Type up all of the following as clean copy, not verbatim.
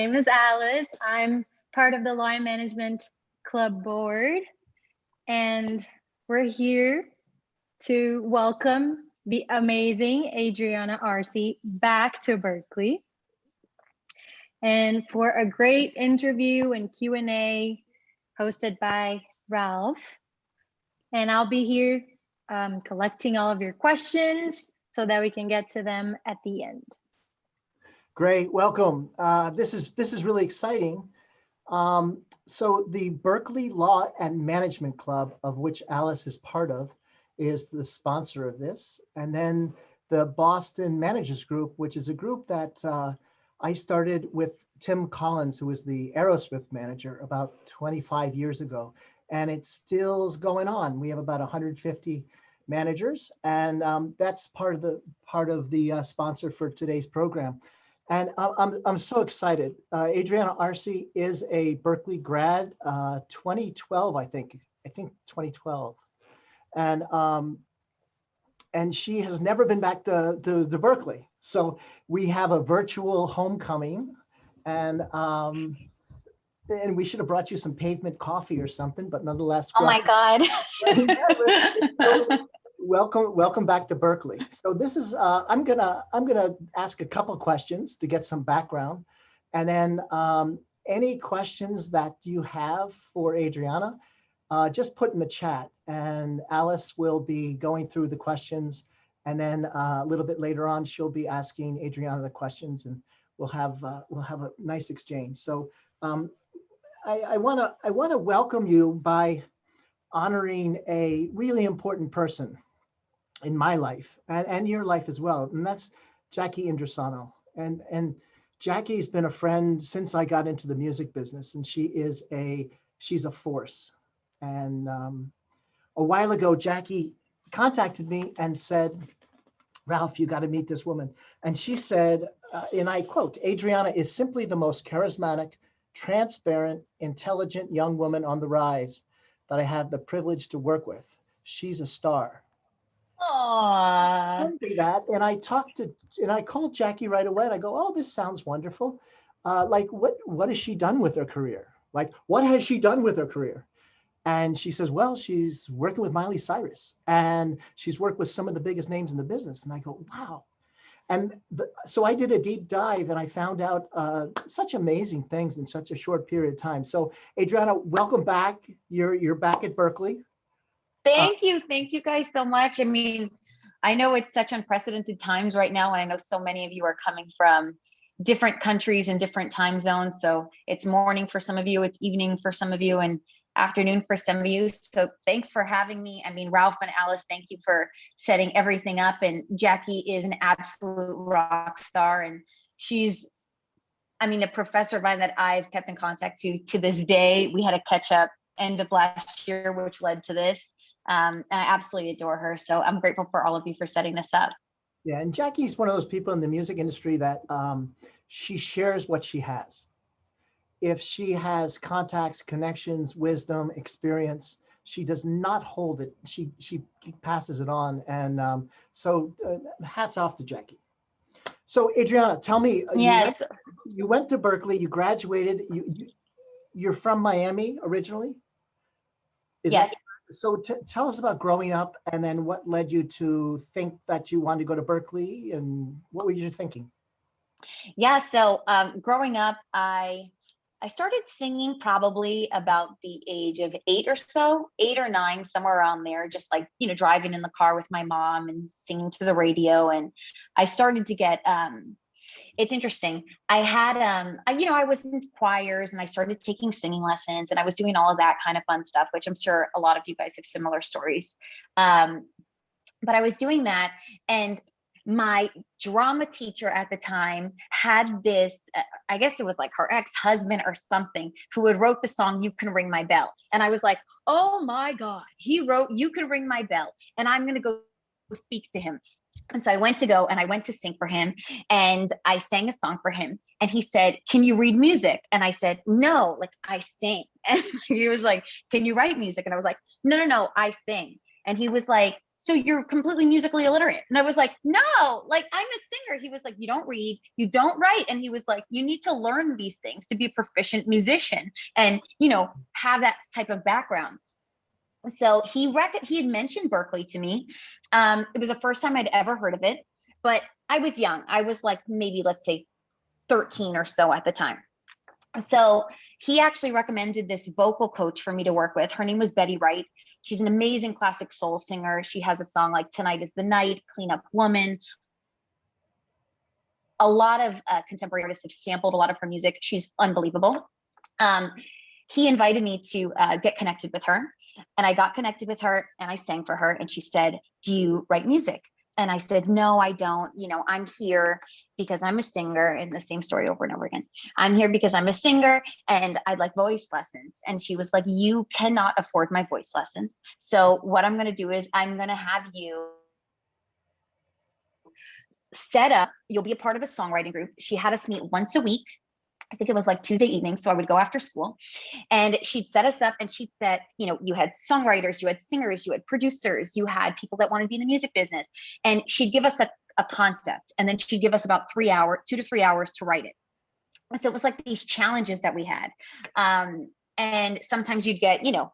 name is Alice. I'm part of the Law and Management Club board, and we're here to welcome the amazing Adriana Arce back to Berklee, and for a great interview and Q&A hosted by Ralph. And I'll be here collecting all of your questions so that we can get to them at the end. Great, welcome. This is really exciting. So the Berklee Law and Management Club, of which Alice is part of, is the sponsor of this. And then the Boston Managers Group, which is a group that I started with Tim Collins, who was the Aerosmith manager about 25 years ago. And it still is going on. We have about 150 managers, and that's part of the sponsor for today's program. And I'm so excited. Adriana Arce is a Berklee grad, 2012, I think 2012, and she has never been back to Berklee. So we have a virtual homecoming, and we should have brought you some pavement coffee or something, but nonetheless. Oh my God. Welcome back to Berklee. So this is, I'm gonna ask a couple questions to get some background, and then any questions that you have for Adriana, just put in the chat, and Alice will be going through the questions, and then a little bit later on, she'll be asking Adriana the questions, and we'll have a nice exchange. So I wanna welcome you by honoring a really important person in my life and your life as well, and that's Jackie Indrasano. And Jackie's been a friend since I got into the music business, and she's a force. And a while ago, Jackie contacted me and said, "Ralph, you got to meet this woman." And she said, and I quote, "Adriana is simply the most charismatic, transparent, intelligent young woman on the rise that I have the privilege to work with. She's a star." Aww. And I called Jackie right away, and I go, "Oh, this sounds wonderful. Like, what has she done with her career? Like, what has she done with her career?" And she says, "Well, she's working with Miley Cyrus, and she's worked with some of the biggest names in the business." And I go, "Wow." And so I did a deep dive, and I found out such amazing things in such a short period of time. So Adriana, welcome back. You're back at Berklee. Thank you guys so much. I mean, I know it's such unprecedented times right now, and I know so many of you are coming from different countries and different time zones. So it's morning for some of you, it's evening for some of you, and afternoon for some of you. So thanks for having me. I mean, Ralph and Alice, thank you for setting everything up. And Jackie is an absolute rock star, and she's, I mean, a professor of mine that I've kept in contact to this day. We had a catch up end of last year, which led to this. And I absolutely adore her. So I'm grateful for all of you for setting this up. Yeah, and Jackie's one of those people in the music industry that she shares what she has. If she has contacts, connections, wisdom, experience, she does not hold it. She passes it on. And so hats off to Jackie. So Adriana, tell me, yes, you went to Berklee, you graduated, you're from Miami originally? Yes. So tell us about growing up, and then what led you to think that you wanted to go to Berklee, and what were you thinking? Yeah, so growing up, I started singing probably about the age of 8 or 9, somewhere around there, just like, you know, driving in the car with my mom and singing to the radio. And I started to get, it's interesting. I had, I was in choirs, and I started taking singing lessons, and I was doing all of that kind of fun stuff, which I'm sure a lot of you guys have similar stories. But I was doing that, and my drama teacher at the time had this, I guess it was like her ex-husband or something, who had wrote the song, "You Can Ring My Bell." And I was like, oh my God, he wrote "You Can Ring My Bell," and I'm going to go speak to him. And so I went to sing for him, and I sang a song for him. And he said, "Can you read music?" And I said, "No, like I sing." And he was like, "Can you write music?" And I was like, no, I sing. And he was like, so you're completely musically illiterate. And I was like, no, like I'm a singer. He was like, you don't read, you don't write. And he was like, you need to learn these things to be a proficient musician and, you know, have that type of background. So he had mentioned Berklee to me. It was the first time I'd ever heard of it, but I was young. I was like, maybe let's say 13 or so at the time. So he actually recommended this vocal coach for me to work with. Her name was Betty Wright. She's an amazing classic soul singer. She has a song like Tonight is the Night, Clean Up Woman. A lot of contemporary artists have sampled a lot of her music. She's unbelievable. He invited me to get connected with her, and I got connected with her and I sang for her, and she said, do you write music? And I said, no, I don't. You know, I'm here because I'm a singer, and the same story over and over again. I'm here because I'm a singer and I'd like voice lessons. And she was like, you cannot afford my voice lessons. So what I'm going to do is I'm going to have you set up, you'll be a part of a songwriting group. She had us meet once a week. I think it was like Tuesday evening. So I would go after school and she'd set us up, and she'd set, you know, you had songwriters, you had singers, you had producers, you had people that wanted to be in the music business. And she'd give us a concept, and then she'd give us about 2 to 3 hours to write it. So it was like these challenges that we had. And sometimes you'd get, you know,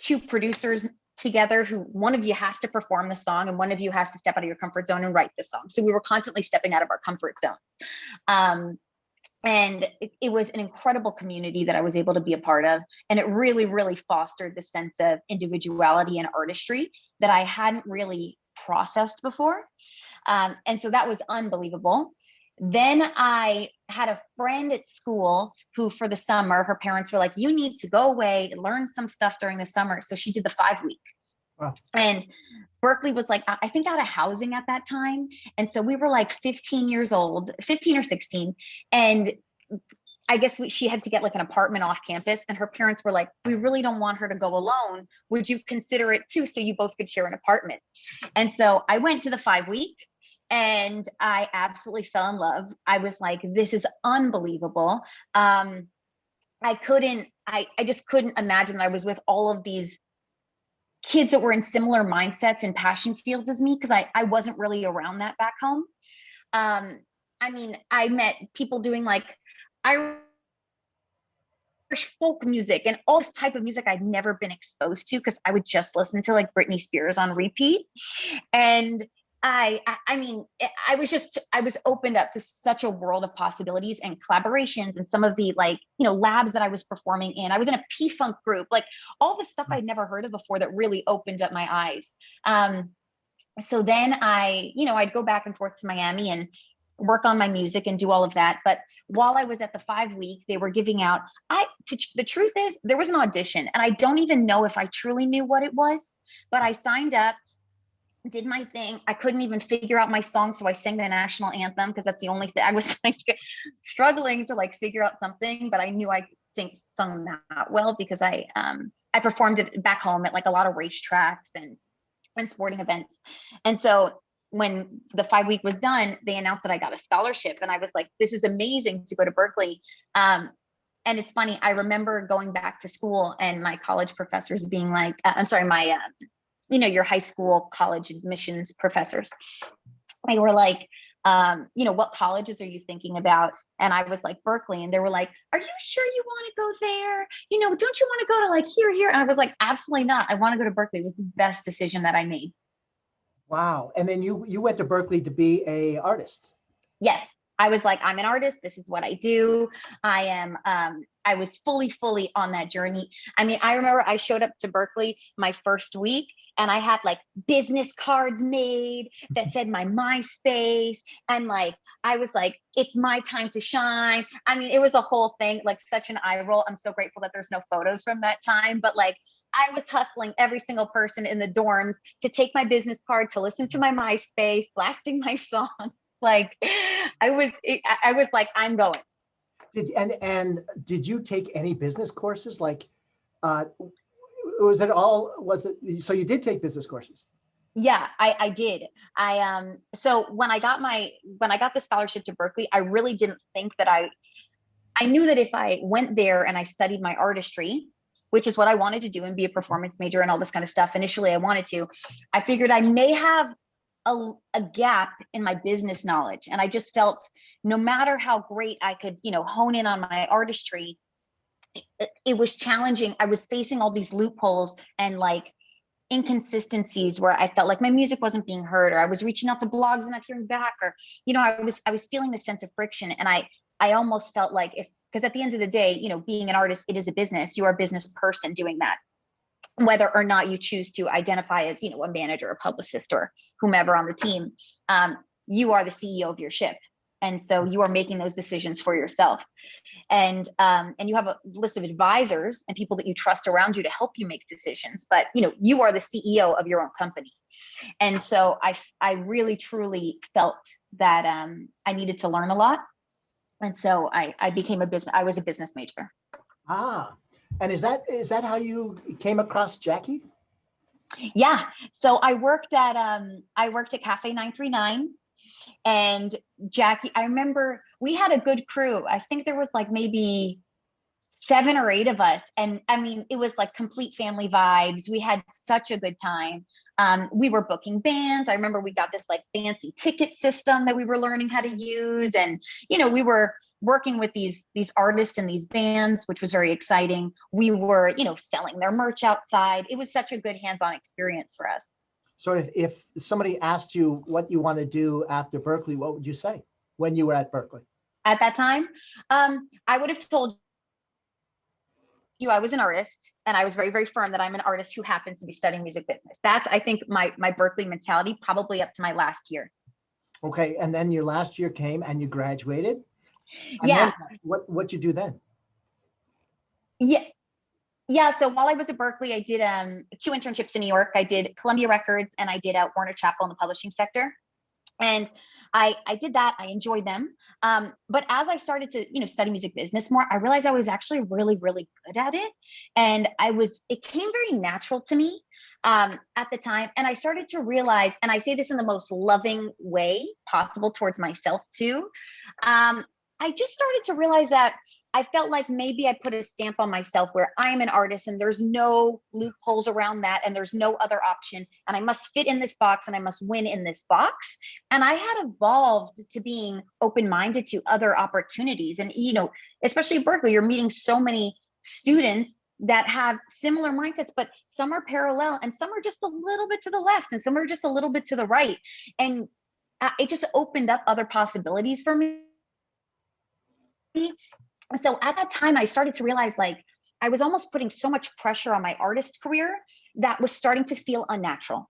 2 producers together who one of you has to perform the song and one of you has to step out of your comfort zone and write the song. So we were constantly stepping out of our comfort zones. And it was an incredible community that I was able to be a part of. And it really, really fostered the sense of individuality and artistry that I hadn't really processed before. And so that was unbelievable. Then I had a friend at school who, for the summer, her parents were like, you need to go away and learn some stuff during the summer. So she did the 5-week. Wow. And Berklee was like, I think out of housing at that time. And so we were like 15 years old, 15 or 16. And I guess she had to get like an apartment off campus. And her parents were like, we really don't want her to go alone. Would you consider it too? So you both could share an apartment. And so I went to the 5-week and I absolutely fell in love. I was like, this is unbelievable. I just couldn't imagine that I was with all of these kids that were in similar mindsets and passion fields as me, because I wasn't really around that back home. I mean, I met people doing like Irish folk music and all this type of music I'd never been exposed to, because I would just listen to like Britney Spears on repeat. And I mean, I was opened up to such a world of possibilities and collaborations, and some of the like, you know, labs that I was performing in. I was in a P-Funk group, like all the stuff I'd never heard of before that really opened up my eyes. So then I'd go back and forth to Miami and work on my music and do all of that. But while I was at the 5-week, they were giving out, the truth is there was an audition, and I don't even know if I truly knew what it was, but I signed up, did my thing. I couldn't even figure out my song. So I sang the national anthem, because that's the only thing I was like struggling to like figure out something, but I knew I sung that well, because I performed it back home at like a lot of racetracks and sporting events. And so when the 5-week was done, they announced that I got a scholarship, and I was like, this is amazing to go to Berklee. And it's funny, I remember going back to school and my college professors being like, your high school college admissions professors, they were like, what colleges are you thinking about? And I was like, Berklee. And they were like, are you sure you want to go there? Don't you want to go to like here? And I was like, absolutely not. I want to go to Berklee. It was the best decision that I made. Wow. And then you went to Berklee to be a artist. Yes. I was like, I'm an artist. This is what I do. I was fully on that journey. I mean, I remember I showed up to Berklee my first week, and I had like business cards made that said my MySpace. And like, I was like, it's my time to shine. I mean, it was a whole thing, like such an eye roll. I'm so grateful that there's no photos from that time, but like I was hustling every single person in the dorms to take my business card, to listen to my MySpace, blasting my songs. Like I was like, I'm going. Did you take any business courses? Like, so you did take business courses? Yeah, I did. So when I got the scholarship to Berklee, I really didn't think that I knew that if I went there and I studied my artistry, which is what I wanted to do and be a performance major and all this kind of stuff. Initially, I wanted to. I figured I may have a gap in my business knowledge. And I just felt no matter how great I could, hone in on my artistry, it was challenging. I was facing all these loopholes and like inconsistencies where I felt like my music wasn't being heard, or I was reaching out to blogs and not hearing back, or, I was feeling this sense of friction. And I almost felt like because at the end of the day, being an artist, it is a business. You are a business person doing that, whether or not you choose to identify as, a manager, a publicist, or whomever on the team. You are the CEO of your ship. And so you are making those decisions for yourself. And you have a list of advisors and people that you trust around you to help you make decisions. But, you are the CEO of your own company. And so I really, truly felt that I needed to learn a lot. And so I was a business major. Ah, and is that how you came across Jackie? Yeah. So I worked at Cafe 939, and Jackie, I remember we had a good crew. I think there was like maybe 7 or 8 of us. And I mean, it was like complete family vibes. We had such a good time. We were booking bands. I remember we got this like fancy ticket system that we were learning how to use. And, we were working with these artists and these bands, which was very exciting. We were, selling their merch outside. It was such a good hands-on experience for us. So if somebody asked you what you want to do after Berklee, what would you say when you were at Berklee? At that time, I would have told you I was an artist, and I was very, very firm that I'm an artist who happens to be studying music business. That's, I think, my Berklee mentality, probably up to my last year. Okay, and then your last year came and you graduated. And yeah. Then what'd you do then? Yeah. So while I was at Berklee, I did 2 internships in New York. I did Columbia Records and I did Warner Chappell in the publishing sector. And I did that. I enjoyed them. But as I started to, study music business more, I realized I was actually really, really good at it. And it came very natural to me at the time. And I started to realize, and I say this in the most loving way possible towards myself too. I just started to realize that I felt like maybe I put a stamp on myself where I'm an artist and there's no loopholes around that and there's no other option. And I must fit in this box and I must win in this box. And I had evolved to being open-minded to other opportunities. And, especially at Berklee, you're meeting so many students that have similar mindsets, but some are parallel and some are just a little bit to the left and some are just a little bit to the right. And it just opened up other possibilities for me. So at that time, I started to realize like I was almost putting so much pressure on my artist career that was starting to feel unnatural.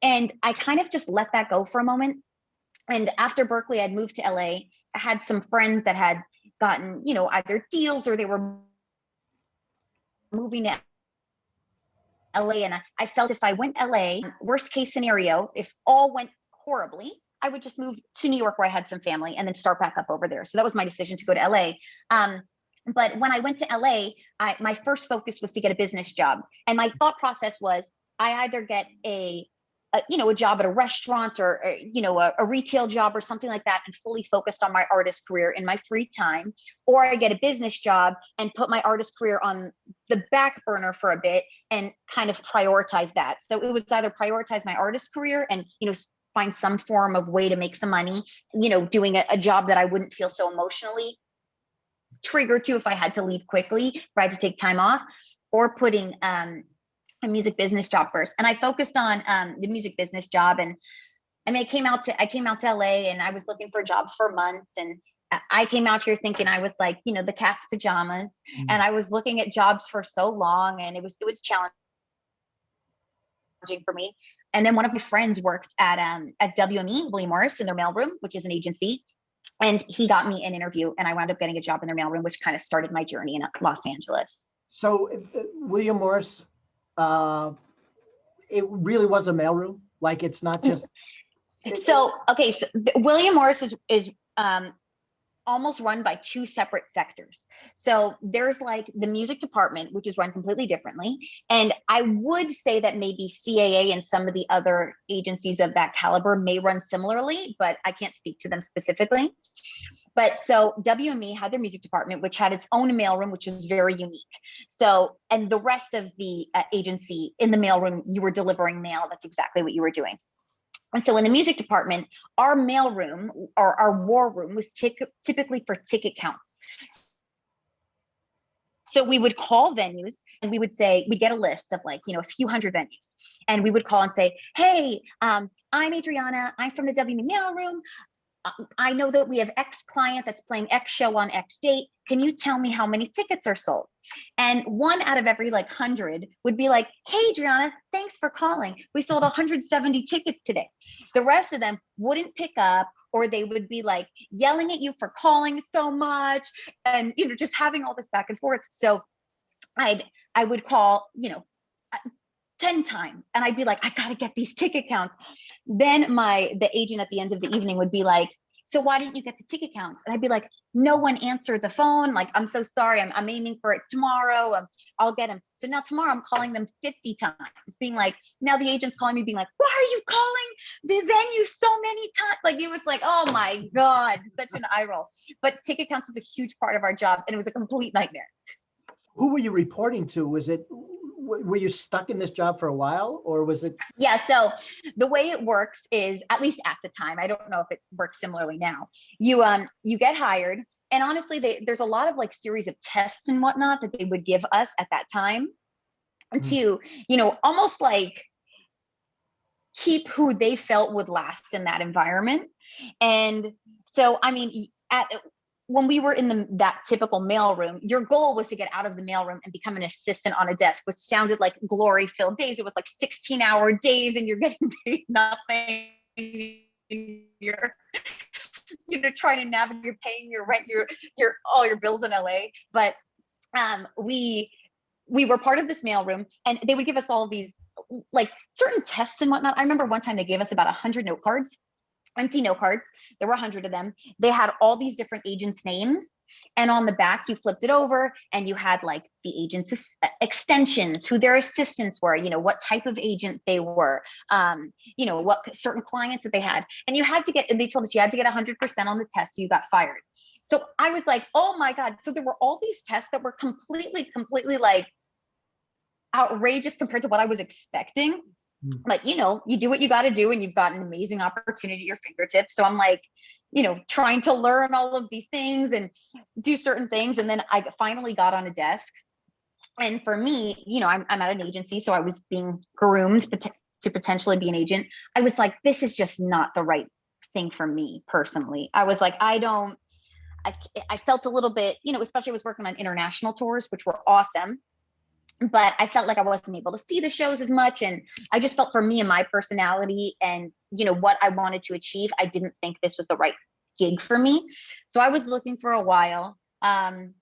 And I kind of just let that go for a moment. And after Berklee, I'd moved to LA. I had some friends that had gotten, either deals or they were moving to LA. And I felt if I went LA, worst case scenario, if all went horribly, I would just move to New York where I had some family and then start back up over there. So that was my decision to go to LA. But when I went to LA, my first focus was to get a business job. And my thought process was I either get a job at a restaurant or a retail job or something like that and fully focused on my artist career in my free time, or I get a business job and put my artist career on the back burner for a bit and kind of prioritize that. So it was either prioritize my artist career and, find some form of way to make some money, doing a job that I wouldn't feel so emotionally triggered to if I had to leave quickly, if I had to take time off, or putting a music business job first. And I focused on the music business job. And I mean, I came out to LA and I was looking for jobs for months. And I came out here thinking I was like, the cat's pajamas. Mm-hmm. And I was looking at jobs for so long and it was challenging for me. And then one of my friends worked at WME, William Morris, in their mailroom, which is an agency. And he got me an interview and I wound up getting a job in their mailroom, which kind of started my journey in Los Angeles. So William Morris, it really was a mailroom? Like it's not just... So William Morris is almost run by two separate sectors. So there's like the music department, which is run completely differently. And I would say that maybe CAA and some of the other agencies of that caliber may run similarly, but I can't speak to them specifically. But so WME had their music department, which had its own mailroom, which was very unique. So, and the rest of the agency in the mailroom, you were delivering mail. That's exactly what you were doing. And so in the music department, our mailroom or our war room was typically for ticket counts. So we would call venues and we would say, we get a list of like, a few hundred venues. And we would call and say, hey, I'm Adriana. I'm from the WME mailroom. I know that we have X client that's playing X show on X date. Can you tell me how many tickets are sold? And one out of every like 100 would be like, hey, Adriana, thanks for calling. We sold 170 tickets today. The rest of them wouldn't pick up, or they would be like yelling at you for calling so much and, just having all this back and forth. So I would call, 10 times. And I'd be like, I got to get these ticket counts. Then the agent at the end of the evening would be like, so why didn't you get the ticket counts? And I'd be like, no one answered the phone. Like, I'm so sorry. I'm aiming for it tomorrow. I'll get them. So now tomorrow I'm calling them 50 times, being like, now the agent's calling me being like, why are you calling the venue so many times? Like, it was like, oh my God, such an eye roll. But ticket counts was a huge part of our job. And it was a complete nightmare. Who were you reporting to? Were you stuck in this job for a while, or was it? Yeah. So the way it works is, at least at the time, I don't know if it works similarly now. You get hired, and honestly, there's a lot of like series of tests and whatnot that they would give us at that time to, almost like keep who they felt would last in that environment. And so, I mean, when we were in that typical mailroom, your goal was to get out of the mailroom and become an assistant on a desk, which sounded like glory-filled days. It was like 16-hour days and you're getting paid nothing. You're trying to navigate, you're paying your rent, your all your bills in LA. But we were part of this mailroom, and they would give us all these like certain tests and whatnot. I remember one time they gave us about 100 note cards. Empty note cards. There were 100 of them. They had all these different agents' names. And on the back, you flipped it over and you had like the agents' extensions, who their assistants were, what type of agent they were, what certain clients that they had. And they told us you had to get 100% on the test, or you got fired. So I was like, oh my God. So there were all these tests that were completely like outrageous compared to what I was expecting. But, you do what you got to do, and you've got an amazing opportunity at your fingertips. So I'm like, trying to learn all of these things and do certain things. And then I finally got on a desk. And for me, I'm at an agency, so I was being groomed to potentially be an agent. I was like, this is just not the right thing for me personally. I was like, I felt a little bit, especially I was working on international tours, which were awesome. But I felt like I wasn't able to see the shows as much. And I just felt, for me and my personality and, what I wanted to achieve, I didn't think this was the right gig for me. So I was looking for a while. And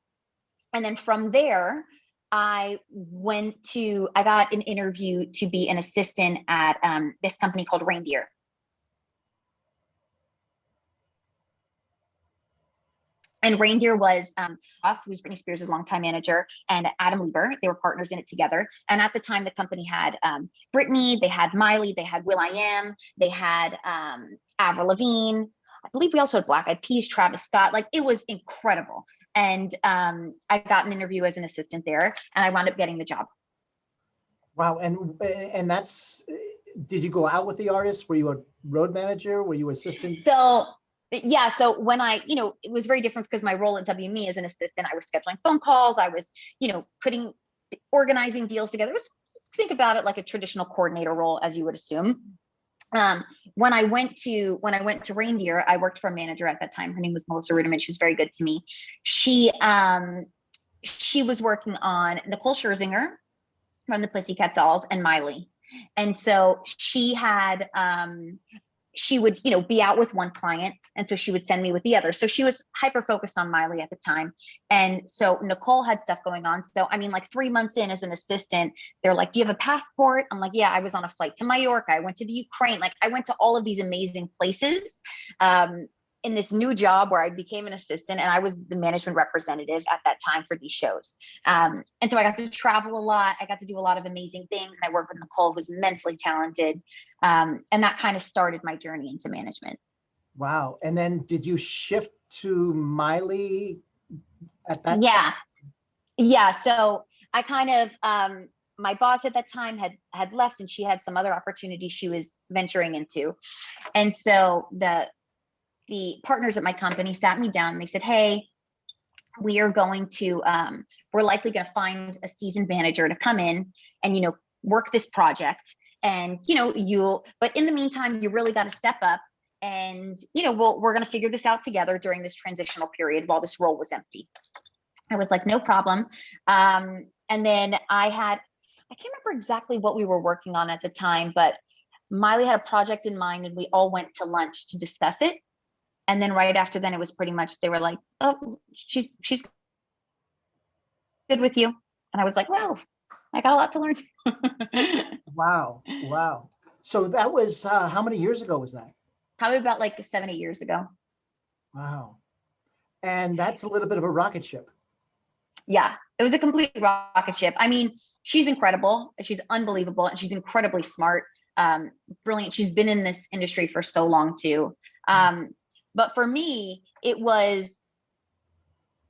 then from there, I got an interview to be an assistant at this company called Reindeer. And Reindeer was who's Britney Spears' longtime manager, and Adam Lieber. They were partners in it together. And at the time, the company had Britney, they had Miley, they had will.i.am, they had Avril Lavigne. I believe we also had Black Eyed Peas, Travis Scott. Like, it was incredible. And I got an interview as an assistant there, and I wound up getting the job. Wow. And that's, did you go out with the artists? Were you a road manager? Were you assistant? So when it was very different because my role at WME as an assistant, I was scheduling phone calls. I was, organizing deals together. Think about it like a traditional coordinator role, as you would assume. When I went to Reindeer, I worked for a manager at that time. Her name was Melissa Rudiman. She was very good to me. She was working on Nicole Scherzinger from the Pussycat Dolls and Miley. And so she had, she would, be out with one client. And so she would send me with the other. So she was hyper focused on Miley at the time. And so Nicole had stuff going on. So, I mean, like 3 months in as an assistant, they're like, do you have a passport? I'm like, yeah, I was on a flight to Mallorca. I went to the Ukraine. Like, I went to all of these amazing places. in this new job where I became an assistant and I was the management representative at that time for these shows. And so I got to travel a lot. I got to do a lot of amazing things. And I worked with Nicole, who's immensely talented. And that kind of started my journey into management. Wow. And then did you shift to Miley at that Yeah. time? Yeah. So I kind of, my boss at that time had left, and she had some other opportunities she was venturing into. And so the partners at my company sat me down and they said, hey, we are going to, we're likely going to find a seasoned manager to come in and, you know, work this project. And, you know, but in the meantime, you really got to step up and, you know, we're going to figure this out together during this transitional period while this role was empty. I was like, no problem. And then I can't remember exactly what we were working on at the time, but Miley had a project in mind and we all went to lunch to discuss it. And then right after then, it was pretty much, they were like, oh, she's good with you. And I was like, wow, I got a lot to learn. Wow. Wow. So that was, how many years ago was that? Probably about like 7, 8 years ago. Wow. And that's a little bit of a rocket ship. Yeah, it was a complete rocket ship. I mean, she's incredible. She's unbelievable. And she's incredibly smart, brilliant. She's been in this industry for so long too. But for me,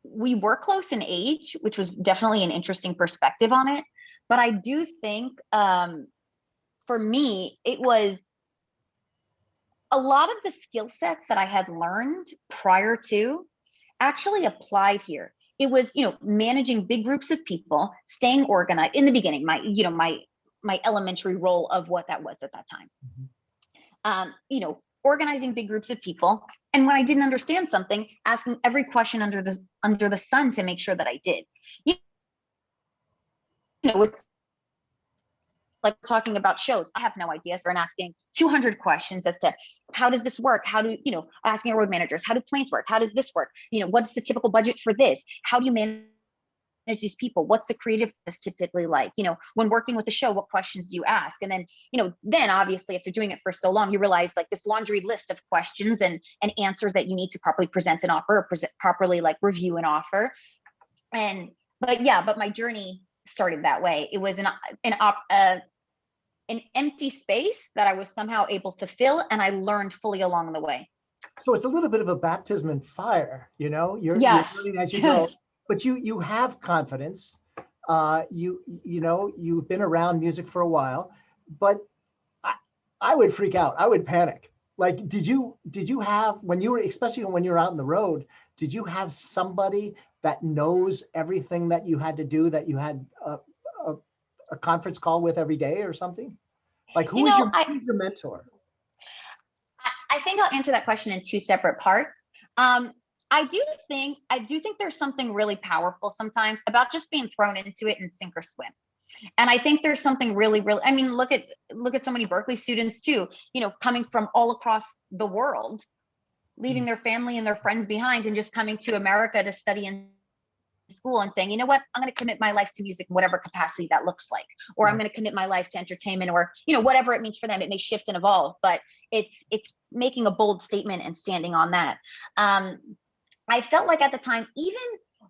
we were close in age, which was definitely an interesting perspective on it. But I do think for me, it was a lot of the skill sets that I had learned prior to actually applied here. It was, you know, managing big groups of people, staying organized in the beginning, my elementary role of what that was at that time. Mm-hmm. You know, organizing big groups of people. And when I didn't understand something, asking every question under the sun to make sure that I did. You know, it's like talking about shows. I have no idea. So I'm asking 200 questions as to how does this work? How do, you know, asking our road managers, how do planes work? How does this work? You know, what's the typical budget for this? How do you manage these people? What's the creative typically like? You know, when working with the show, what questions do you ask? And then, you know, then obviously after doing it for so long, you realize like this laundry list of questions and answers that you need to properly present an offer or properly like review an offer. But my journey started that way. It was an empty space that I was somehow able to fill, and I learned fully along the way. So it's a little bit of a baptism in fire, you know, you're learning as you go, but you have confidence. You know, you've been around music for a while, but I would freak out. I would panic. Like, did you have, especially when you're out on the road, did you have somebody that knows everything that you had to do, that you had a conference call with every day or something? Like, who's your mentor? I think I'll answer that question in two separate parts. I do think there's something really powerful sometimes about just being thrown into it and sink or swim. And I think there's something really, I mean, look at so many Berklee students too, you know, coming from all across the world, leaving their family and their friends behind and just coming to America to study in school and saying, you know what, I'm going to commit my life to music in whatever capacity that looks like, or I'm going to commit my life to entertainment, or, you know, whatever it means for them. It may shift and evolve, but it's making a bold statement and standing on that. I felt like at the time, even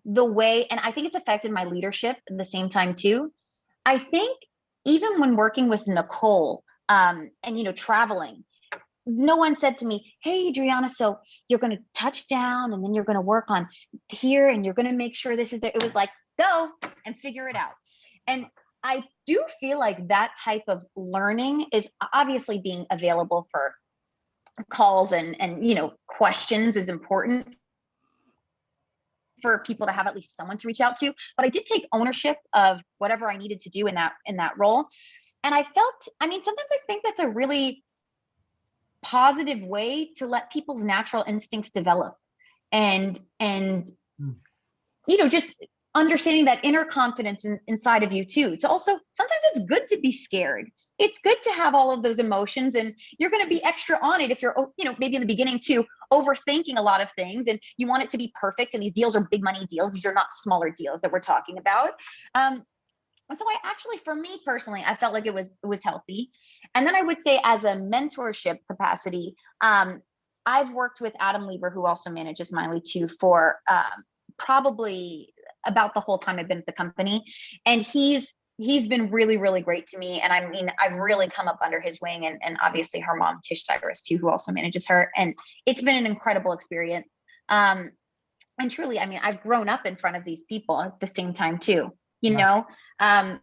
the way, and I think it's affected my leadership at the same time too. I think even when working with Nicole, and, you know, traveling, no one said to me, hey, Adriana, so you're going to touch down and then you're going to work on here and you're going to make sure this is there. It was like, go and figure it out. And I do feel like that type of learning is obviously being available for calls and, you know, questions is important for people to have at least someone to reach out to. But I did take ownership of whatever I needed to do in that role. And I felt, I mean, sometimes I think that's a really positive way to let people's natural instincts develop and you know, just understanding that inner confidence inside of you too. To also, sometimes it's good to be scared. It's good to have all of those emotions, and you're going to be extra on it if you're, you know, maybe in the beginning too, overthinking a lot of things and you want it to be perfect. And these deals are big money deals. These are not smaller deals that we're talking about. And so I actually, for me personally, I felt like it was healthy. And then I would say as a mentorship capacity, I've worked with Adam Lieber, who also manages Miley too, for probably about the whole time I've been at the company. And he's been really, really great to me. And I mean, I've really come up under his wing, and obviously her mom, Tish Cyrus too, who also manages her. And it's been an incredible experience. And truly, I mean, I've grown up in front of these people at the same time too, you know. I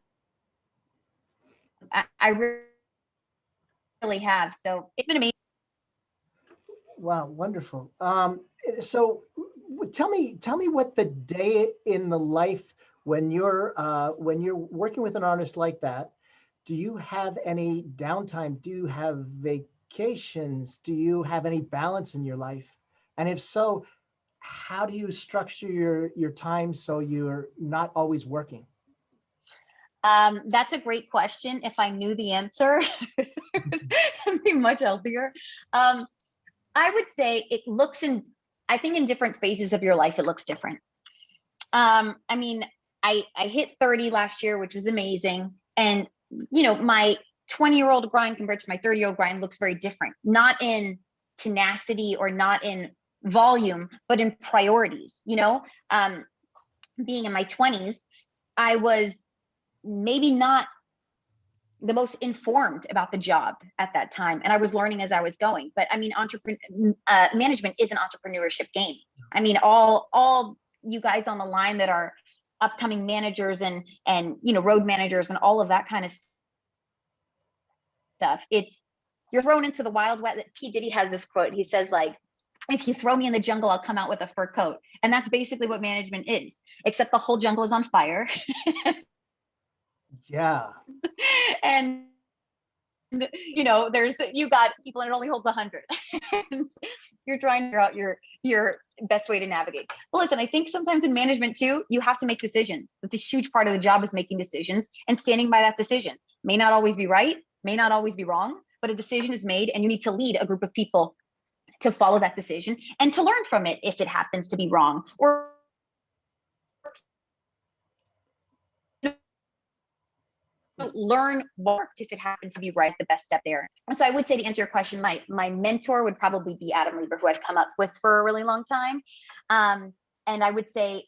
really have. So it's been amazing. Wow, wonderful. So tell me what the day in the life when you're working with an artist like that, do you have any downtime? Do you have vacations? Do you have any balance in your life? And if so, how do you structure your time so you're not always working? That's a great question. If I knew the answer, it'd be much healthier. I would say it looks I think in different phases of your life, it looks different. I mean, I hit 30 last year, which was amazing. And, you know, my 20-year-old grind compared to my 30-year-old grind looks very different, not in tenacity or not in volume, but in priorities. You know, being in my 20s, I was maybe not the most informed about the job at that time, and I was learning as I was going. But I mean, management is an entrepreneurship game. I mean, all you guys on the line that are upcoming managers and you know, road managers and all of that kind of stuff, you're thrown into the wild west. P. Diddy has this quote. He says, like, if you throw me in the jungle, I'll come out with a fur coat. And that's basically what management is, except the whole jungle is on fire. Yeah. And you know, you got people and it only holds 100. And you're trying to figure out your best way to navigate. But listen, I think sometimes in management too, you have to make decisions. That's a huge part of the job, is making decisions and standing by that decision. May not always be right, may not always be wrong, but a decision is made, and you need to lead a group of people to follow that decision and to learn from it if it happens to be wrong, or learn what if it happened to be right, the best step there. So I would say, to answer your question, my mentor would probably be Adam Lieber, who I've come up with for a really long time. And I would say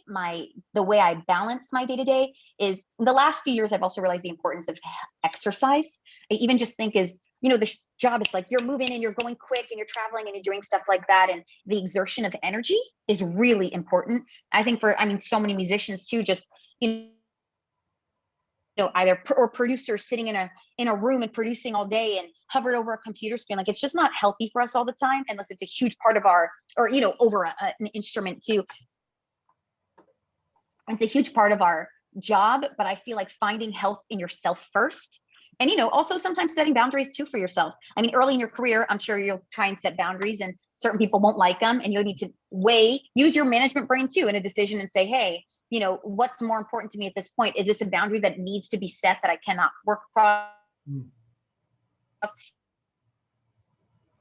the way I balance my day-to-day is, the last few years, I've also realized the importance of exercise. I even just think is, you know, this job, it's like you're moving and you're going quick and you're traveling and you're doing stuff like that. And the exertion of energy is really important. I think so many musicians too, just, you know, either or producers sitting in a room and producing all day and hovered over a computer screen. Like, it's just not healthy for us all the time, unless it's a huge part of or you know, over an instrument too. It's a huge part of our job, but I feel like finding health in yourself first. And, you know, also sometimes setting boundaries too for yourself. I mean, early in your career, I'm sure you'll try and set boundaries, and certain people won't like them, and you'll need to use your management brain too in a decision and say, hey, you know, what's more important to me at this point? Is this a boundary that needs to be set that I cannot work across?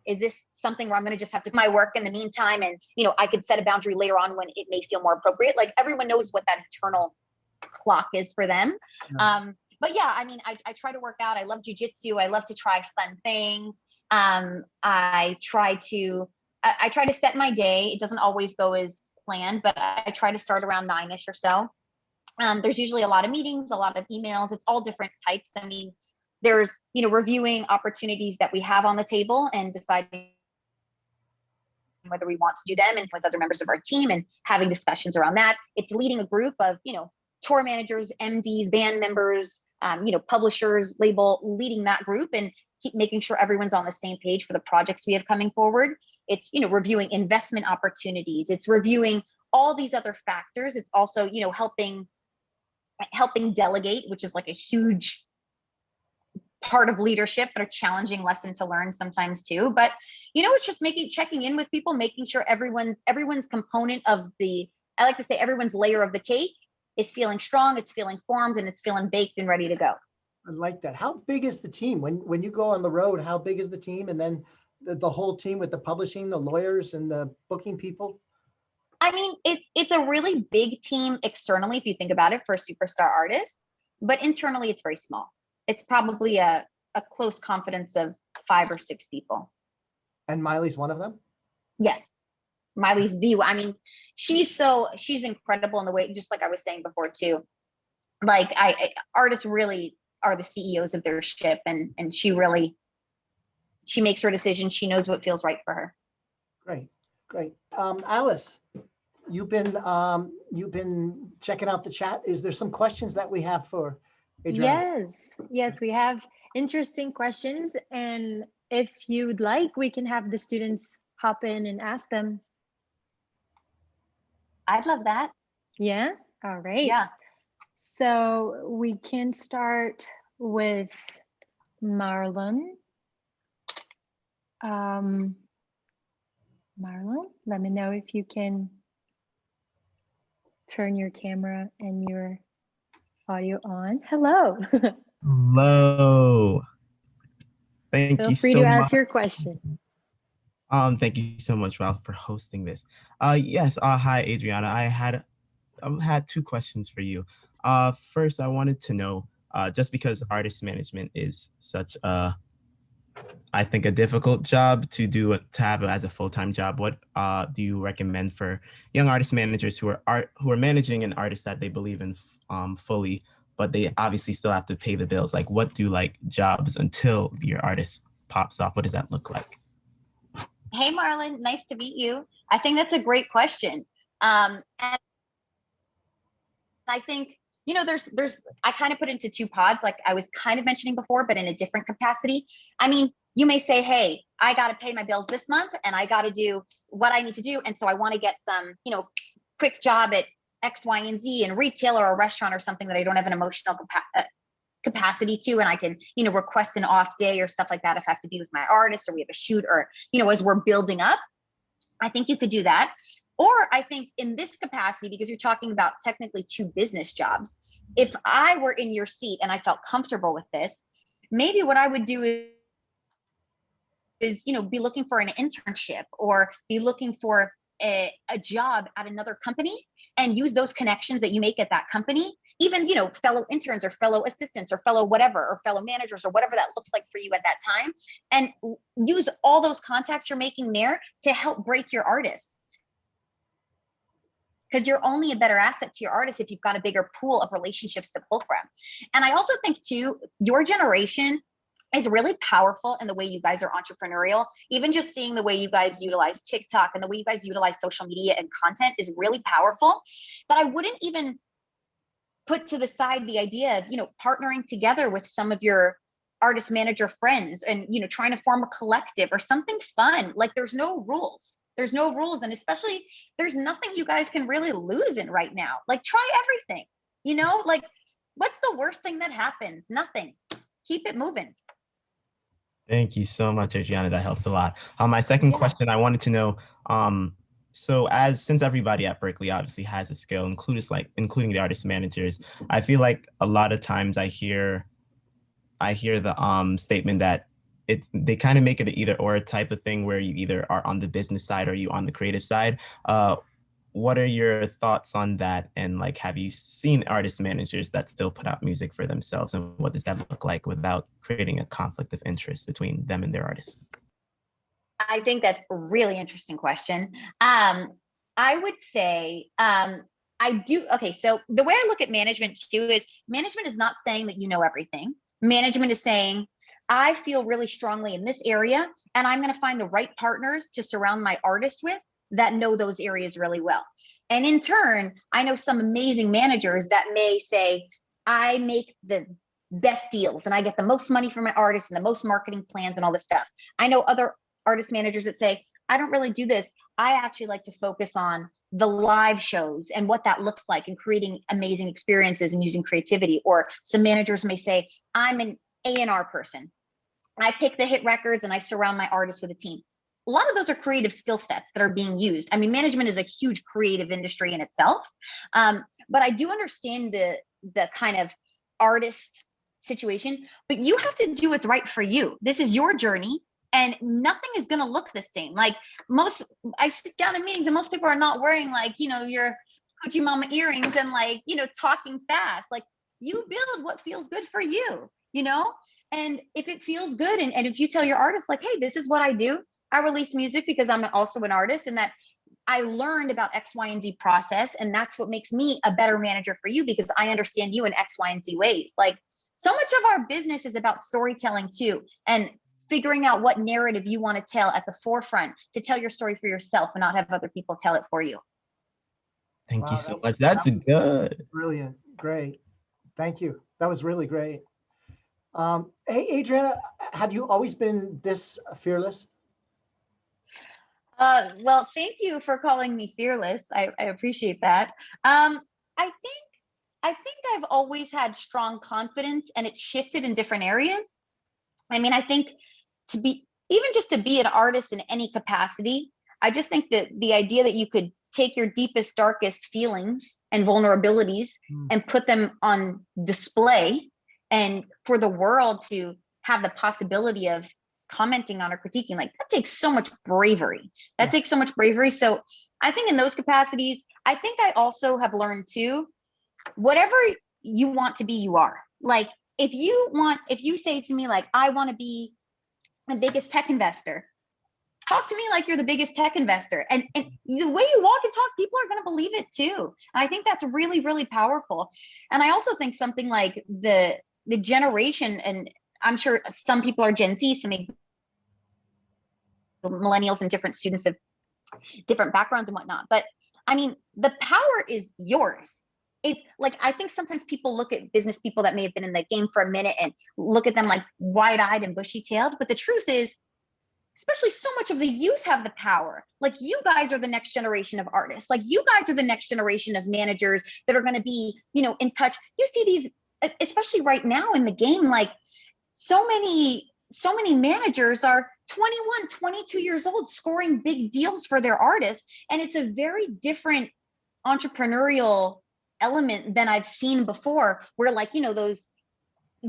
Is this something where I'm going to just have to do my work in the meantime, and, you know, I could set a boundary later on when it may feel more appropriate? Like, everyone knows what that internal clock is for them. Yeah. But yeah, I mean, I try to work out. I love jujitsu. I love to try fun things. I try to set my day. It doesn't always go as planned, but I try to start around 9ish or so. There's usually a lot of meetings, a lot of emails. It's all different types. I mean, there's, you know, reviewing opportunities that we have on the table and deciding whether we want to do them, and with other members of our team, and having discussions around that. It's leading a group of, you know, tour managers, MDs, band members, you know, publishers, label, leading that group and keep making sure everyone's on the same page for the projects we have coming forward. It's, you know, reviewing investment opportunities. It's reviewing all these other factors. It's also, you know, helping delegate, which is like a huge part of leadership, but a challenging lesson to learn sometimes too. But, you know, it's just checking in with people, making sure everyone's component of I like to say everyone's layer of the cake is feeling strong, it's feeling formed, and it's feeling baked and ready to go. I like that. How big is the team when you go on the road? How big is the team? And then the whole team with the publishing, the lawyers, and the booking people? I mean, it's a really big team externally, if you think about it, for a superstar artist, but internally it's very small. It's probably a close confidence of 5 or 6 people. And Miley's one of them? Yes. Miley's I mean, she's incredible in the way, just like I was saying before too. Like artists really are the CEOs of their ship, and she makes her decisions. She knows what feels right for her. Great. Alice, you've been checking out the chat. Is there some questions that we have for Adriana? Yes, we have interesting questions, and if you would like, we can have the students hop in and ask them. I'd love that. Yeah. All right. Yeah. So we can start with Marlon. Marlon, let me know if you can turn your camera and your audio on. Hello. Hello. Thank Feel you free so to ask much. your question. Thank you so much, Ralph, for hosting this. Yes. Hi, Adriana. I had two questions for you. First, I wanted to know, just because artist management is such a, I think, a difficult job to have as a full-time job. What do you recommend for young artist managers who are managing an artist that they believe in fully, but they obviously still have to pay the bills? Like, what do jobs until your artist pops off? What does that look like? Hey, Marlon, nice to meet you. I think that's a great question. And I think, I kind of put it into two pods, like I was kind of mentioning before, but in a different capacity. I mean, you may say, hey, I got to pay my bills this month and I got to do what I need to do. And so I want to get some, quick job at X, Y, and Z in retail or a restaurant or something that I don't have an emotional capacity to, and I can, request an off day or stuff like that if I have to be with my artist or we have a shoot or, as we're building up. I think you could do that. Or I think in this capacity, because you're talking about technically two business jobs, if I were in your seat and I felt comfortable with this, maybe what I would do is be looking for an internship or be looking for a job at another company and use those connections that you make at that company, even, fellow interns or fellow assistants or fellow whatever, or fellow managers or whatever that looks like for you at that time. And use all those contacts you're making there to help break your artist. Because you're only a better asset to your artist if you've got a bigger pool of relationships to pull from. And I also think too, your generation is really powerful in the way you guys are entrepreneurial. Even just seeing the way you guys utilize TikTok and the way you guys utilize social media and content is really powerful. But I wouldn't even put to the side the idea of, partnering together with some of your artist manager friends and, trying to form a collective or something fun. Like there's no rules. And especially there's nothing you guys can really lose in right now. Like try everything, like what's the worst thing that happens? Nothing. Keep it moving. Thank you so much, Adriana. That helps a lot. My second question, I wanted to know, since everybody at Berklee obviously has a skill, including the artist managers, I feel like a lot of times I hear the statement that they kind of make it an either or type of thing where you either are on the business side or you on the creative side. What are your thoughts on that? And have you seen artist managers that still put out music for themselves? And what does that look like without creating a conflict of interest between them and their artists? I think that's a really interesting question. I would say, I do. Okay. So the way I look at management too is management is not saying that you know everything. Management is saying, I feel really strongly in this area and I'm going to find the right partners to surround my artist with that know those areas really well. And in turn, I know some amazing managers that may say, I make the best deals and I get the most money for my artists and the most marketing plans and all this stuff. I know other artist managers that say, I don't really do this. I actually like to focus on the live shows and what that looks like and creating amazing experiences and using creativity. Or some managers may say, I'm an A&R person. I pick the hit records and I surround my artists with a team. A lot of those are creative skill sets that are being used. I mean, management is a huge creative industry in itself. But I do understand the kind of artist situation, but you have to do what's right for you. This is your journey. And nothing is going to look the same. Like I sit down in meetings and most people are not wearing your Gucci mama earrings and talking fast. Like you build what feels good for you. you know? And if it feels good, and if you tell your artist like, hey, this is what I do, I release music because I'm also an artist, and that I learned about X, Y, and Z process. And that's what makes me a better manager for you, because I understand you in X, Y, and Z ways. Like, so much of our business is about storytelling too, and figuring out what narrative you want to tell at the forefront to tell your story for yourself and not have other people tell it for you. Thank you Wow, so much. That's that was good. brilliant. Great. Thank you. That was really great. Hey, Adriana, have you always been this fearless? Well, thank you for calling me fearless. I appreciate that. I think I've always had strong confidence, and it's shifted in different areas. I mean, I think even just to be an artist in any capacity, I just think that the idea that you could take your deepest, darkest feelings and vulnerabilities and put them on display, and for the world to have the possibility of commenting on or critiquing, like, that takes so much bravery. That takes so much bravery. So I think in those capacities, I think I also have learned too, whatever you want to be, you are. Like, if you say to me, like, I want to be the biggest tech investor, talk to me like you're the biggest tech investor. And the way you walk and talk, people are going to believe it too. And I think that's really, really powerful. And I also think something like the generation, and I'm sure some people are Gen Z, some millennials, and different students of different backgrounds and whatnot. But I mean, the power is yours. It's like, I think sometimes people look at business people that may have been in the game for a minute and look at them like wide-eyed and bushy-tailed. But the truth is, especially so much of the youth have the power. Like, you guys are the next generation of artists. Like, you guys are the next generation of managers that are going to be, in touch. You see these, especially right now in the game, like, so many managers are 21, 22 years old, scoring big deals for their artists. And it's a very different entrepreneurial element than I've seen before, where, like, those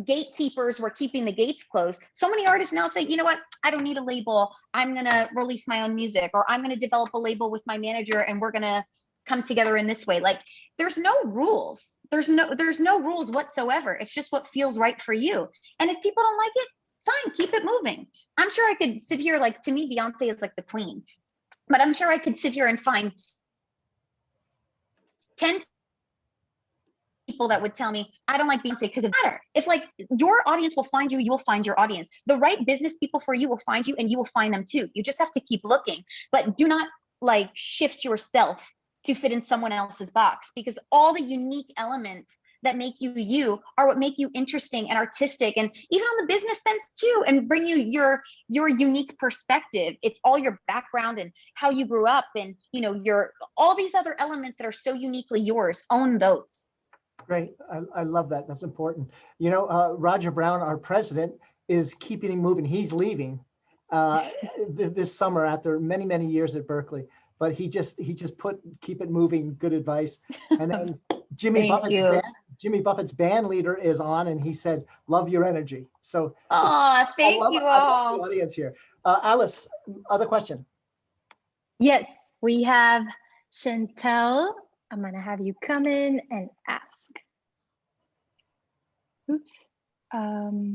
gatekeepers were keeping the gates closed. So many artists now say, you know what, I don't need a label. I'm going to release my own music, or I'm going to develop a label with my manager, and we're going to come together in this way. Like, there's no rules. There's no rules whatsoever. It's just what feels right for you. And if people don't like it, fine, keep it moving. I'm sure I could sit here, like, to me, Beyonce is like the queen, but I'm sure I could sit here and find 10 people that would tell me, I don't like Beyonce because it matter. If, like, your audience will find you, you will find your audience. The right business people for you will find you, and you will find them too. You just have to keep looking, but do not, like, shift yourself to fit in someone else's box, because all the unique elements that make you you are what make you interesting and artistic, and even on the business sense too, and bring you your unique perspective. It's all your background and how you grew up, and your all these other elements that are so uniquely yours. Own those. Great. I love that. That's important. Roger Brown, our president, is keeping it moving. He's leaving this summer after many, many years at Berklee, but he just put keep it moving, good advice. And then Jimmy Buffett's band leader is on, and he said, love your energy. So thank you all. I love the audience here. Alice, other question. Yes, we have Chantel. I'm going to have you come in and ask. Oops. Hello.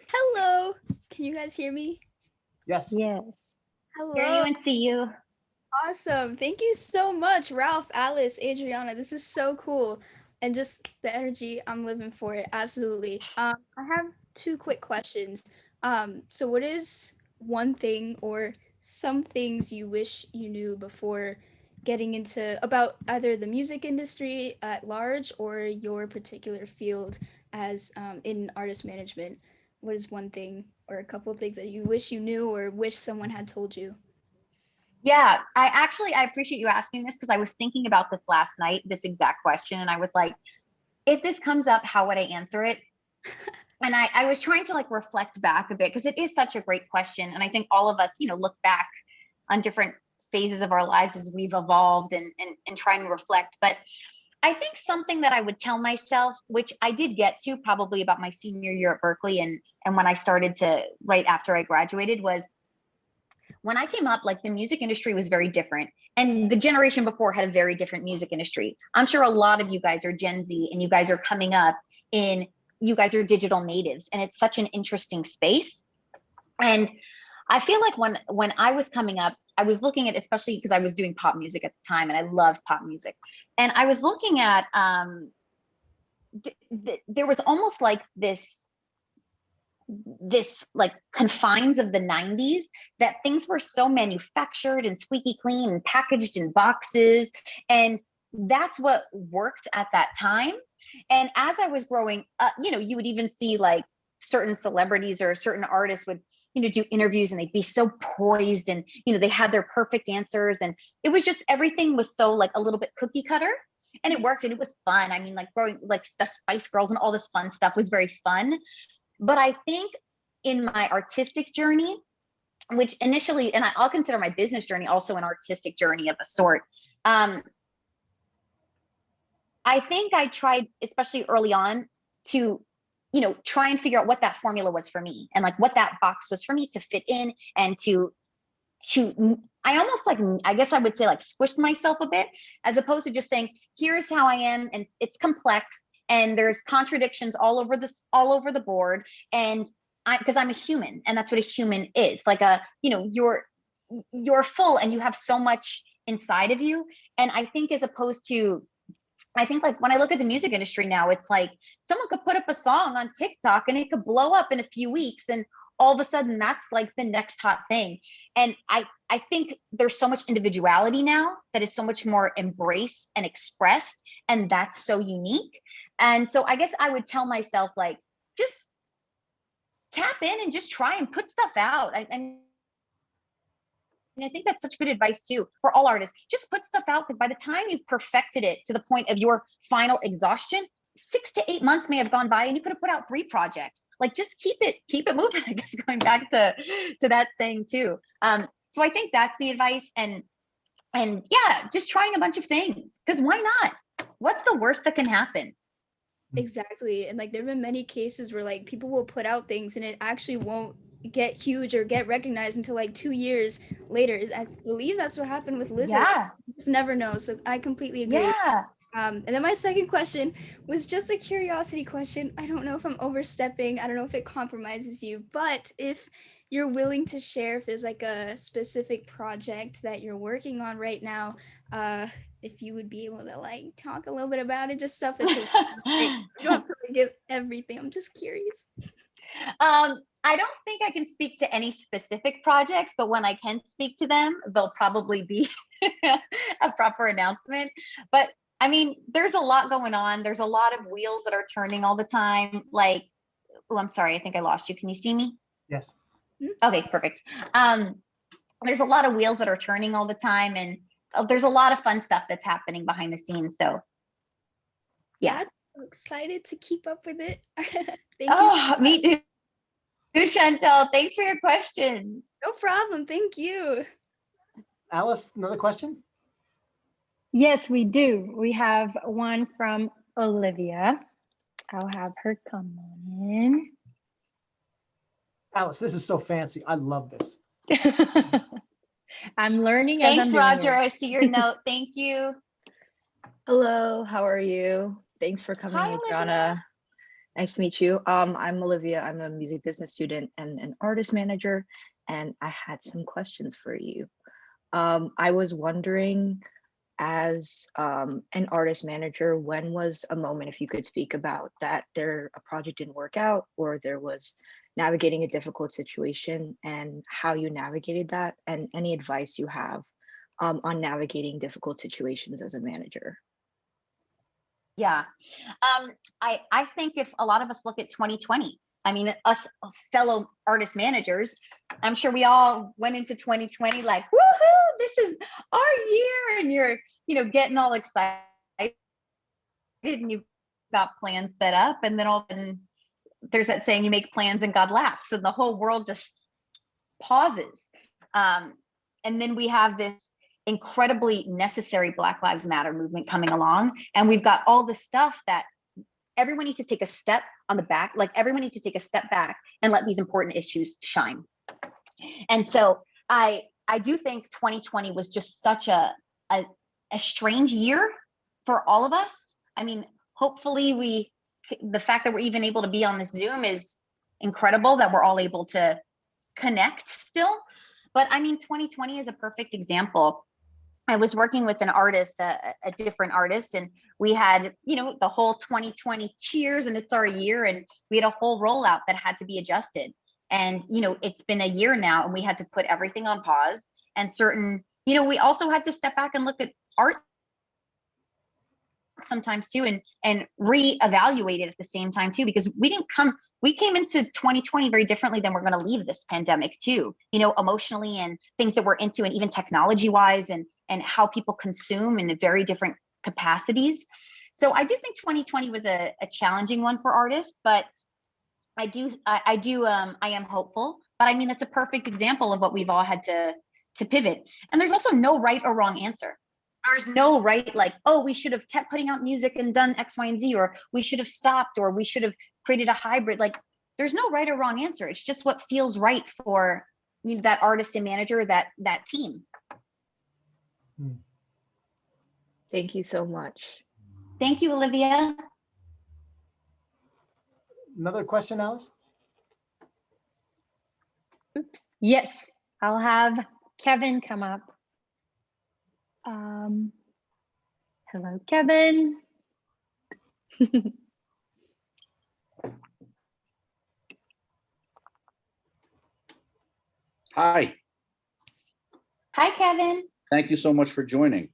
Hello. Can you guys hear me? Yes. Yes. Hello. Hear you and see you. Awesome. Thank you so much, Ralph, Alice, Adriana. This is so cool. And just the energy, I'm living for it. Absolutely. I have two quick questions. So what is one thing or some things you wish you knew before getting into about either the music industry at large or your particular field as in artist management? What is one thing or a couple of things that you wish you knew or wish someone had told you? Yeah, I appreciate you asking this, because I was thinking about this last night, this exact question. And I was like, if this comes up, how would I answer it? And I was trying to, like, reflect back a bit, because it is such a great question. And I think all of us, look back on different phases of our lives as we've evolved and trying to reflect. But I think something that I would tell myself, which I did get to probably about my senior year at Berklee, and when I started to, right after I graduated, was when I came up, like the music industry was very different. And the generation before had a very different music industry. I'm sure a lot of you guys are Gen Z and you guys are coming up you guys are digital natives, and it's such an interesting space. And I feel like when I was coming up, I was looking at, especially because I was doing pop music at the time and I love pop music. And I was looking at, there was almost like this like confines of the 90s, that things were so manufactured and squeaky clean and packaged in boxes. And that's what worked at that time. And as I was growing up, you would even see like certain celebrities or certain artists would, do interviews and they'd be so poised and, they had their perfect answers. And it was just, everything was so like a little bit cookie cutter, and it worked and it was fun. I mean, like growing, like the Spice Girls and all this fun stuff was very fun. But I think in my artistic journey, which initially, and I'll consider my business journey also an artistic journey of a sort. I think I tried, especially early on, to, try and figure out what that formula was for me and like what that box was for me to fit in, and I almost like, I guess I would say like squished myself a bit, as opposed to just saying, here's how I am. And it's complex and there's contradictions all over the board. And because I'm a human, and that's what a human is, like you're full and you have so much inside of you. And I think as opposed to, I think like when I look at the music industry now, it's like someone could put up a song on TikTok and it could blow up in a few weeks. And all of a sudden that's like the next hot thing. And I think there's so much individuality now that is so much more embraced and expressed. And that's so unique. And so I guess I would tell myself, like, just tap in and just try and put stuff out. And I think that's such good advice too for all artists. Just put stuff out, because by the time you've perfected it to the point of your final exhaustion, 6 to 8 months may have gone by and you could have put out 3 projects. Like, just keep it moving, I guess, going back to that saying too. So I think that's the advice. And yeah, just trying a bunch of things, because why not? What's the worst that can happen? Exactly. And like there have been many cases where like people will put out things and it actually won't get huge or get recognized until like 2 years later. I believe that's what happened with Lizzo. Yeah. You just never know. So I completely agree. Yeah. And then my second question was just a curiosity question. I don't know if I'm overstepping. I don't know if it compromises you, but if you're willing to share, if there's like a specific project that you're working on right now, if you would be able to like talk a little bit about it, just stuff that you're you don't have to like, give everything. I'm just curious. I don't think I can speak to any specific projects, but when I can speak to them, they'll probably be a proper announcement. But I mean, there's a lot going on. There's a lot of wheels that are turning all the time. Like, oh, I'm sorry, I think I lost you. Can you see me? Yes. Okay, perfect. There's a lot of wheels that are turning all the time, and there's a lot of fun stuff that's happening behind the scenes. So yeah. I'm excited to keep up with it. Oh, me too. Chantel, thanks for your question. No problem. Thank you. Alice, another question? Yes, we do. We have one from Olivia. I'll have her come on in. Alice, this is so fancy. I love this. I'm learning. Thanks, as I'm Roger. I see your note. Thank you. Hello, how are you? Thanks for coming, Hi, Adriana. Olivia. Nice to meet you. I'm Olivia. I'm a music business student and an artist manager, and I had some questions for you. I was wondering, as an artist manager, when was a moment, if you could speak about that, a project didn't work out, or there was navigating a difficult situation, and how you navigated that, and any advice you have on navigating difficult situations as a manager? Yeah. I think if a lot of us look at 2020, I mean, us fellow artist managers, I'm sure we all went into 2020 like, woohoo, this is our year. And you're, getting all excited and you've got plans set up. And then all of a sudden there's that saying, you make plans and God laughs. And the whole world just pauses. And then we have this incredibly necessary Black Lives Matter movement coming along. And we've got all the stuff that everyone needs to take a step on the back, like everyone needs to take a step back and let these important issues shine. And so I I do think 2020 was just such a strange year for all of us. I mean, hopefully the fact that we're even able to be on this Zoom is incredible, that we're all able to connect still. But I mean, 2020 is a perfect example. I was working with an artist, a different artist, and we had, the whole 2020 cheers and it's our year, and we had a whole rollout that had to be adjusted. And, it's been a year now, and we had to put everything on pause, and we also had to step back and look at art sometimes too, and reevaluate it at the same time too, because we came into 2020 very differently than we're going to leave this pandemic too, emotionally, and things that we're into, and even technology wise, and how people consume in very different capacities. So I do think 2020 was a challenging one for artists, but I am hopeful. But I mean, it's a perfect example of what we've all had to pivot. And there's also no right or wrong answer. There's no right, like, oh, we should have kept putting out music and done X, Y, and Z, or we should have stopped, or we should have created a hybrid. Like, there's no right or wrong answer. It's just what feels right for that artist and manager, that team. Thank you so much. Thank you, Olivia. Another question, Alice? Oops. Yes, I'll have Kevin come up. Hello, Kevin. Hi. Hi, Kevin. Thank you so much for joining.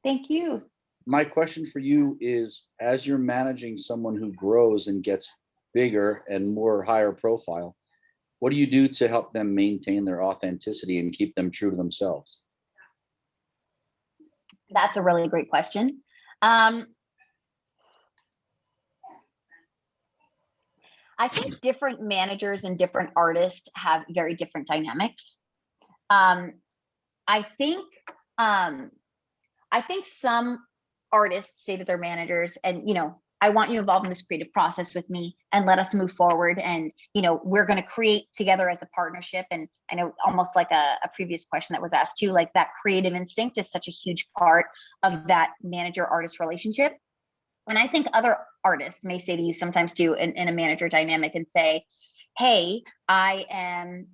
Thank you. My question for you is, as you're managing someone who grows and gets bigger and more higher profile, what do you do to help them maintain their authenticity and keep them true to themselves? That's a really great question. I think different managers and different artists have very different dynamics. I think some artists say to their managers, and I want you involved in this creative process with me, and let us move forward, and we're going to create together as a partnership. And I know, almost like a previous question that was asked too, like that creative instinct is such a huge part of that manager artist relationship. And I think other artists may say to you sometimes too, in a manager dynamic, and say, hey, I'm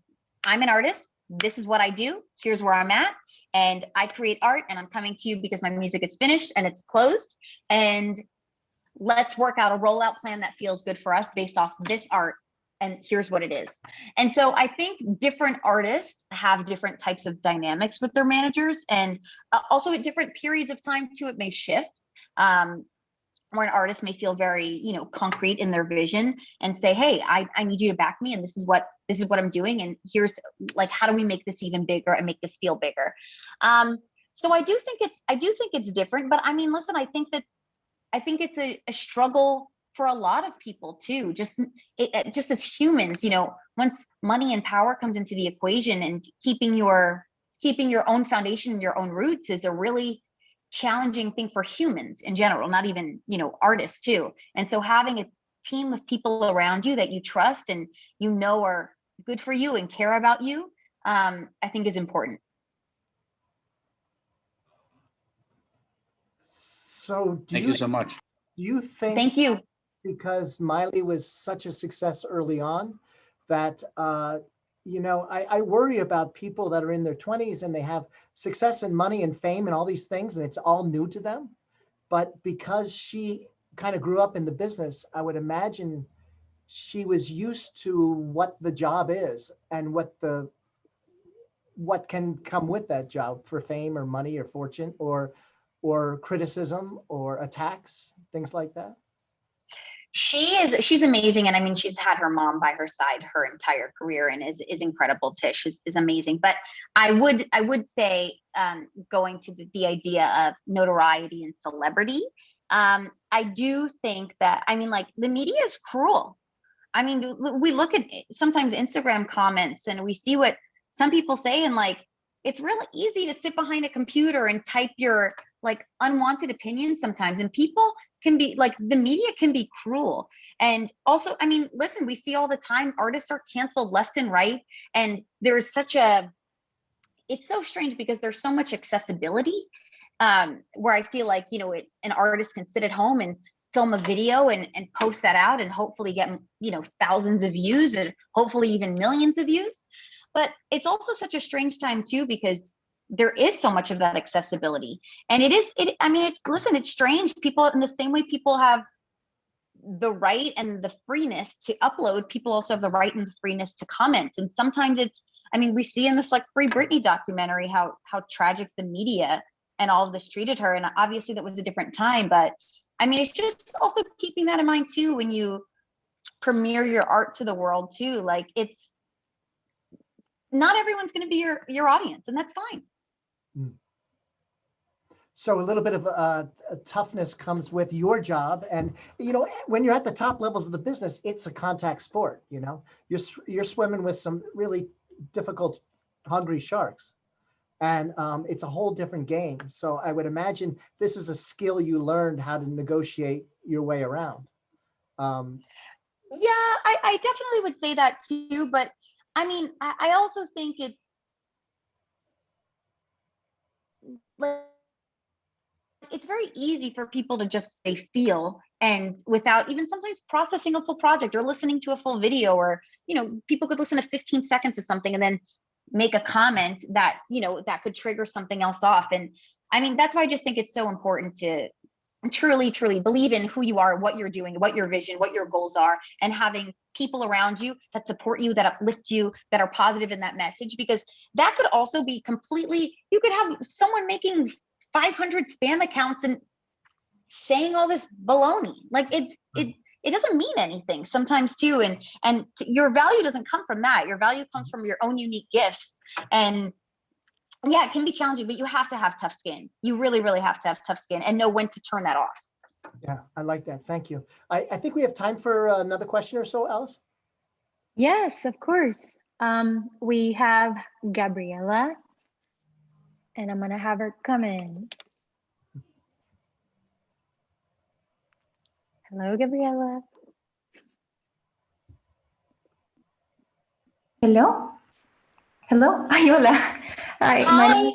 an artist. This is what I do. Here's where I'm at. And I create art, and I'm coming to you because my music is finished and it's closed. And let's work out a rollout plan that feels good for us based off this art. And here's what it is. And so I think different artists have different types of dynamics with their managers, and also at different periods of time too, it may shift. Where an artist may feel very, concrete in their vision, and say, hey, I need you to back me, and this is what I'm doing, and here's, like, how do we make this even bigger and make this feel bigger? So I do think it's different, but I mean, listen, I think it's a struggle for a lot of people too, just as humans. Once money and power comes into the equation, and keeping your own foundation and your own roots is a really challenging thing for humans in general, not even artists too. And so having a team of people around you that you trust and are good for you and care about you, I think is important. So Thank you so much. Do you think, Thank you. because Miley was such a success early on, that I worry about people that are in their 20s and they have success and money and fame and all these things, and it's all new to them. But because she kind of grew up in the business, I would imagine she was used to what the job is and what can come with that job for fame or money or fortune or criticism or attacks, things like that. She's amazing. And I mean, she's had her mom by her side her entire career, and is incredible. Tish is amazing. But I would say, going to the idea of notoriety and celebrity, I do think that, I mean, like, the media is cruel. I mean, we look at sometimes Instagram comments and we see what some people say, and like, it's really easy to sit behind a computer and type your like unwanted opinions sometimes, and people can be like, the media can be cruel. And also, I mean, listen, we see all the time artists are canceled left and right, and there's such a it's so strange because there's so much accessibility, where I feel like, an artist can sit at home and film a video and post that out and hopefully get, thousands of views and hopefully even millions of views. But it's also such a strange time too, because there is so much of that accessibility. And listen, it's strange. People, in the same way people have the right and the freeness to upload, people also have the right and the freeness to comment. And sometimes we see in this like Free Britney documentary how tragic the media and all of this treated her. And obviously that was a different time, but it's just also keeping that in mind too, when you premiere your art to the world too. Like, it's not everyone's going to be your audience, and that's fine. So a little bit of toughness comes with your job, and when you're at the top levels of the business, it's a contact sport. You're swimming with some really difficult, hungry sharks, and it's a whole different game. So I would imagine this is a skill you learned how to negotiate your way around. Yeah, I definitely would say that too, but I also think it's like, it's very easy for people to just say feel, and without even sometimes processing a full project or listening to a full video, or people could listen to 15 seconds of something and then make a comment that that could trigger something else off. And that's why I just think it's so important to truly believe in who you are, what you're doing, what your vision, what your goals are, and having people around you that support you, that uplift you, that are positive in that message. Because that could also be you could have someone making 500 spam accounts and saying all this baloney. Like, it doesn't mean anything sometimes too. And your value doesn't come from that. Your value comes from your own unique gifts. And yeah, it can be challenging, but you have to have tough skin. You really, really have to have tough skin and know when to turn that off. Yeah, I like that. Thank you. I think we have time for another question or so, Alice. Yes, of course. We have Gabriela, and I'm going to have her come in. Hello, Gabriela. Hello? Hello? Ay, hola. Hi.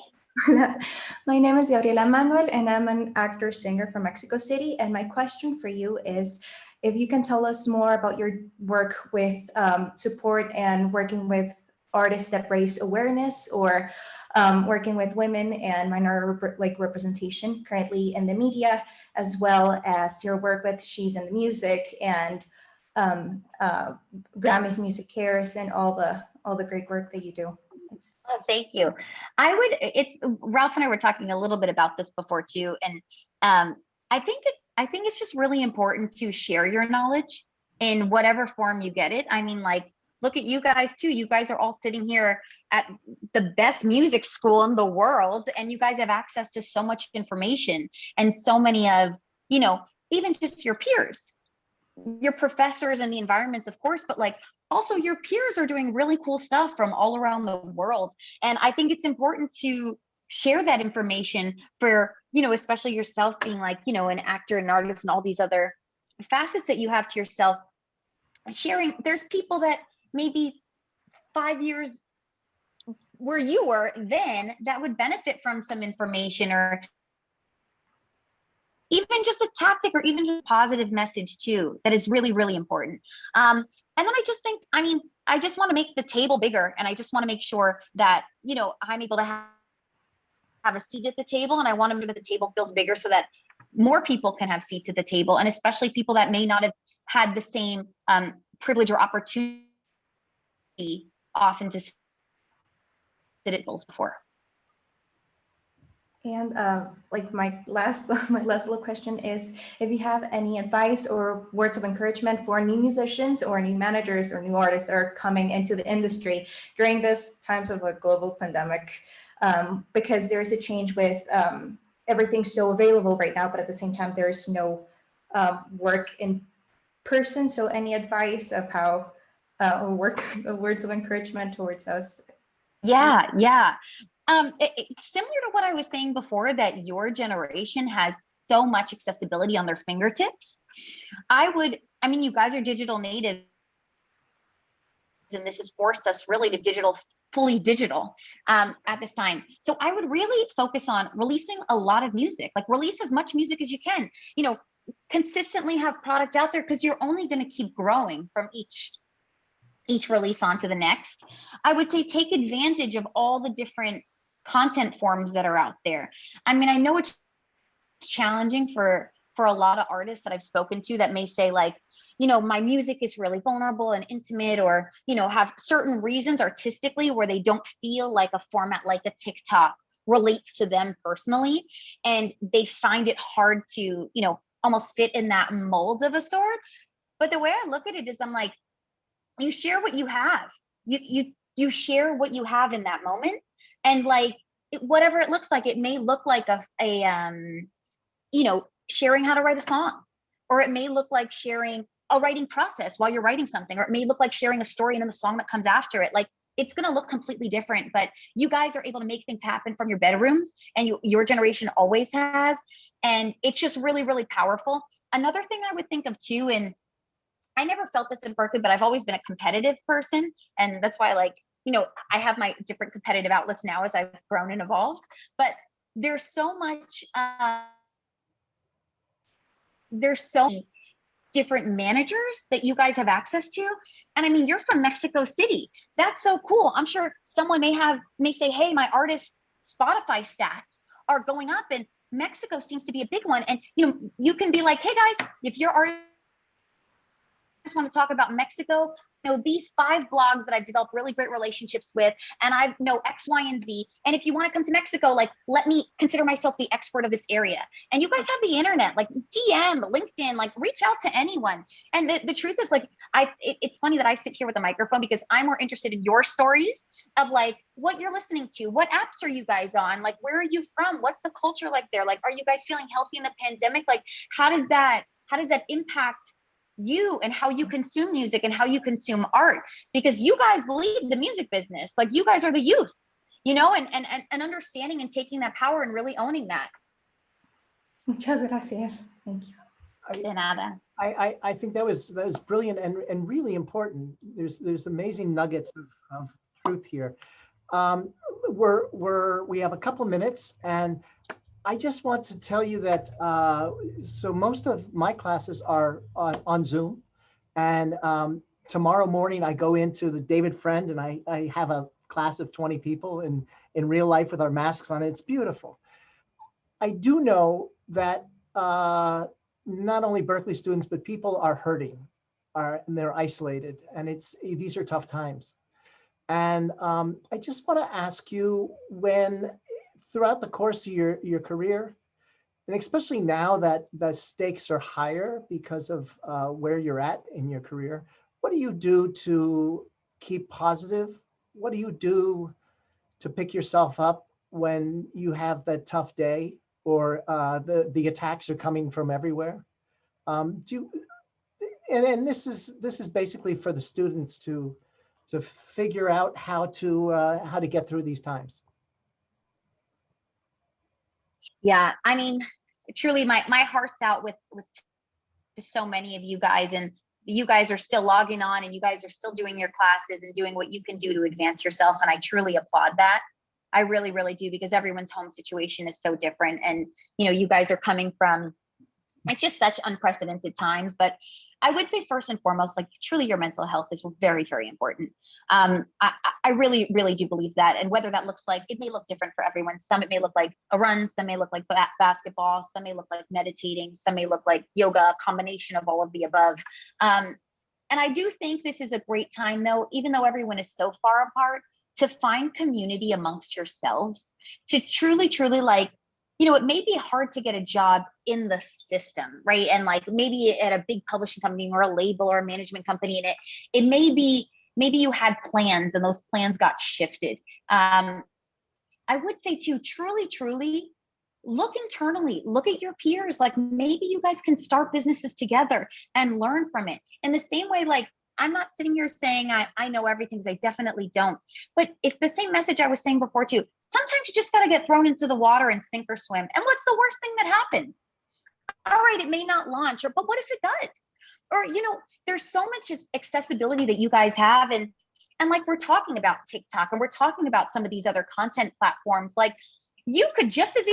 My name is Gabriela Manuel, and I'm an actor-singer from Mexico City. And my question for you is, if you can tell us more about your work with support and working with artists that raise awareness, or working with women and minority representation currently in the media, as well as your work with She's in the Music and Grammys Music Cares and all the great work that you do. Thanks. Oh, thank you. Ralph and I were talking a little bit about this before too. And I think it's just really important to share your knowledge in whatever form you get it. Look at you guys too. You guys are all sitting here at the best music school in the world, and you guys have access to so much information and so many of, even just your peers, your professors and the environments, of course, but also your peers are doing really cool stuff from all around the world. And I think it's important to share that information for, especially yourself being an actor, an artist, and all these other facets that you have to yourself. Sharing, there's people that maybe 5 years where you were then that would benefit from some information, or even just a tactic, or even just a positive message too, that is really, really important. And then I just think, I just want to make the table bigger, and I just want to make sure that, I'm able to have a seat at the table, and I want to make that the table feels bigger so that more people can have seats at the table, and especially people that may not have had the same privilege or opportunity often to sit at tables before. And my last little question is, if you have any advice or words of encouragement for new musicians or new managers or new artists that are coming into the industry during this times of a global pandemic, because there's a change with everything so available right now, but at the same time, there's no work in person. So any advice of how words of encouragement towards us? Yeah. Similar to what I was saying before, that your generation has so much accessibility on their fingertips. You guys are digital natives, and this has forced us really to digital fully digital at this time. So I would really focus on releasing a lot of music, like release as much music as you can, you know, consistently have product out there, because you're only going to keep growing from each release onto the next. I would say take advantage of all the different content forms that are out there. I mean, I know it's challenging for a lot of artists that I've spoken to that may say, like, you know, my music is really vulnerable and intimate, or, you know, have certain reasons artistically where they don't feel like a format like a TikTok relates to them personally, and they find it hard to, you know, almost fit in that mold of a sort. But the way I look at it is, I'm like, you share what you have. You share what you have in that moment, and like whatever it looks like. It may look like a you know, sharing how to write a song, or it may look like sharing a writing process while you're writing something, or it may look like sharing a story and then the song that comes after it. Like, it's going to look completely different, but you guys are able to make things happen from your bedrooms, and your generation always has. And it's just really, really powerful. Another thing I would think of too, and I never felt this in Berklee, but I've always been a competitive person. And that's why, like, you know, I have my different competitive outlets now as I've grown and evolved. But there's so much, there's so many different managers that you guys have access to. And I mean, you're from Mexico City. That's so cool. I'm sure someone may say, hey, my artist's Spotify stats are going up, and Mexico seems to be a big one. And, you know, you can be like, hey guys, if your artist want to talk about Mexico, you know, these 5 blogs that I've developed really great relationships with, and I know X, Y, and Z. And if you want to come to Mexico, like, let me consider myself the expert of this area. And you guys have the internet, like DM, LinkedIn, like reach out to anyone. And the truth is, like, it's funny that I sit here with a microphone, because I'm more interested in your stories of like what you're listening to, what apps are you guys on, like where are you from, what's the culture like there, like are you guys feeling healthy in the pandemic, like how does that impact you and how you consume music and how you consume art, because you guys lead the music business. Like, you guys are the youth, you know, and understanding and taking that power and really owning that. Muchas gracias. Thank you. De nada. I think that was brilliant and really important. There's amazing nuggets of truth here. We have a couple minutes, and I just want to tell you that, so most of my classes are on Zoom, and tomorrow morning I go into the David Friend, and I have a class of 20 people in real life with our masks on. It's beautiful. I do know that not only Berklee students, but people are hurting, and they're isolated, and these are tough times. And I just want to ask you, when throughout the course of your career, and especially now that the stakes are higher because of where you're at in your career, what do you do to keep positive? What do you do to pick yourself up when you have that tough day, or the attacks are coming from everywhere? And this is basically for the students to figure out how to get through these times. Yeah, I mean, truly, my heart's out with to so many of you guys, and you guys are still logging on, and you guys are still doing your classes and doing what you can do to advance yourself. And I truly applaud that. I really, really do, because everyone's home situation is so different. And, you know, you guys are coming from, it's just such unprecedented times. But I would say first and foremost, like, truly your mental health is very, very important. I really, really do believe that. And whether that looks like, it may look different for everyone. Some, it may look like a run, some may look like basketball, some may look like meditating, some may look like yoga, a combination of all of the above. And I do think this is a great time, though, even though everyone is so far apart, to find community amongst yourselves, to truly, truly, like, you know, it may be hard to get a job in the system, right? And like maybe at a big publishing company or a label or a management company, and it may be, maybe you had plans and those plans got shifted. I would say too, truly, truly look internally, look at your peers. Like, maybe you guys can start businesses together and learn from it. In the same way, like, I'm not sitting here saying I know everything, because I definitely don't. But it's the same message I was saying before too. Sometimes you just got to get thrown into the water and sink or swim. And what's the worst thing that happens? All right, it may not launch, but what if it does? Or, you know, there's so much accessibility that you guys have. And And like we're talking about TikTok and we're talking about some of these other content platforms, like you could just as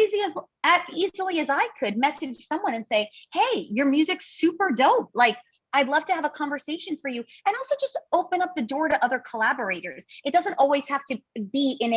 easily as I could message someone and say, hey, your music's super dope. Like, I'd love to have a conversation for you. And also just open up the door to other collaborators. It doesn't always have to be in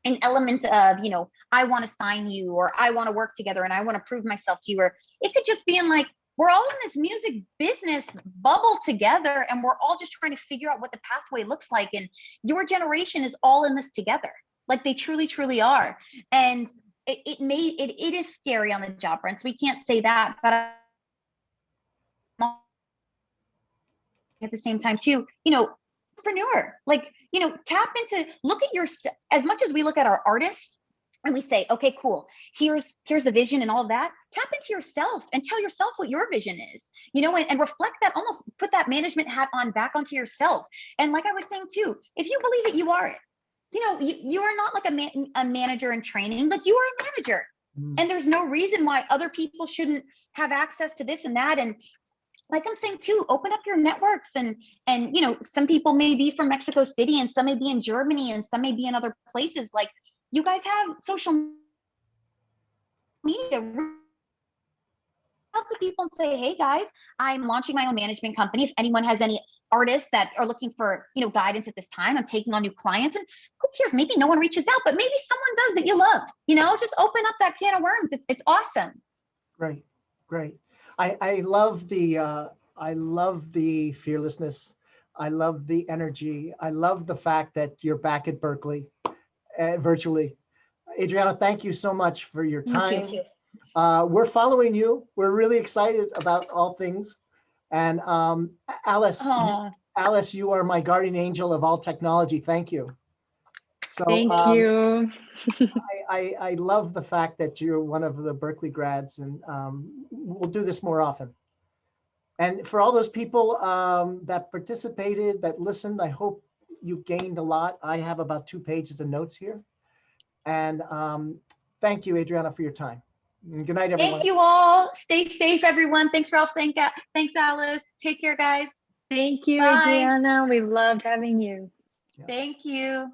an element of, you know, I want to sign you, or I want to work together and I want to prove myself to you. Or it could just be in like, we're all in this music business bubble together and we're all just trying to figure out what the pathway looks like. And your generation is all in this together. Like they truly, truly are. And it is scary on the job front. So we can't say that, but at the same time too, you know, entrepreneur, like, you know, tap into, look at your, as much as we look at our artists and we say, okay, cool, here's the vision and all of that, tap into yourself and tell yourself what your vision is, you know, and reflect that, almost put that management hat on back onto yourself. And like I was saying too, if you believe it, you are it. You know, you are not like a manager in training, like you are a manager. And there's no reason why other people shouldn't have access to this and that. And like I'm saying too, open up your networks and you know, some people may be from Mexico City and some may be in Germany and some may be in other places. Like you guys have social media. Talk to people and say, hey guys, I'm launching my own management company. If anyone has any artists that are looking for, you know, guidance at this time, I'm taking on new clients. And who cares? Maybe no one reaches out, but maybe someone does that you love. You know, just open up that can of worms. It's awesome. Great, great. I love the fearlessness. I love the energy. I love the fact that you're back at Berklee virtually. Adriana, thank you so much for your time. We're following you. We're really excited about all things. And Alice, Alice, you are my guardian angel of all technology. Thank you. So Thank you. I love the fact that you're one of the Berklee grads, and we'll do this more often. And for all those people that participated, that listened, I hope you gained a lot. I have about 2 pages of notes here. And thank you, Adriana, for your time. Good night, everyone. Thank you all. Stay safe, everyone. Thanks, Ralph. Thanks, Alice. Take care, guys. Thank you, Bye. Adriana. We loved having you. Thank you.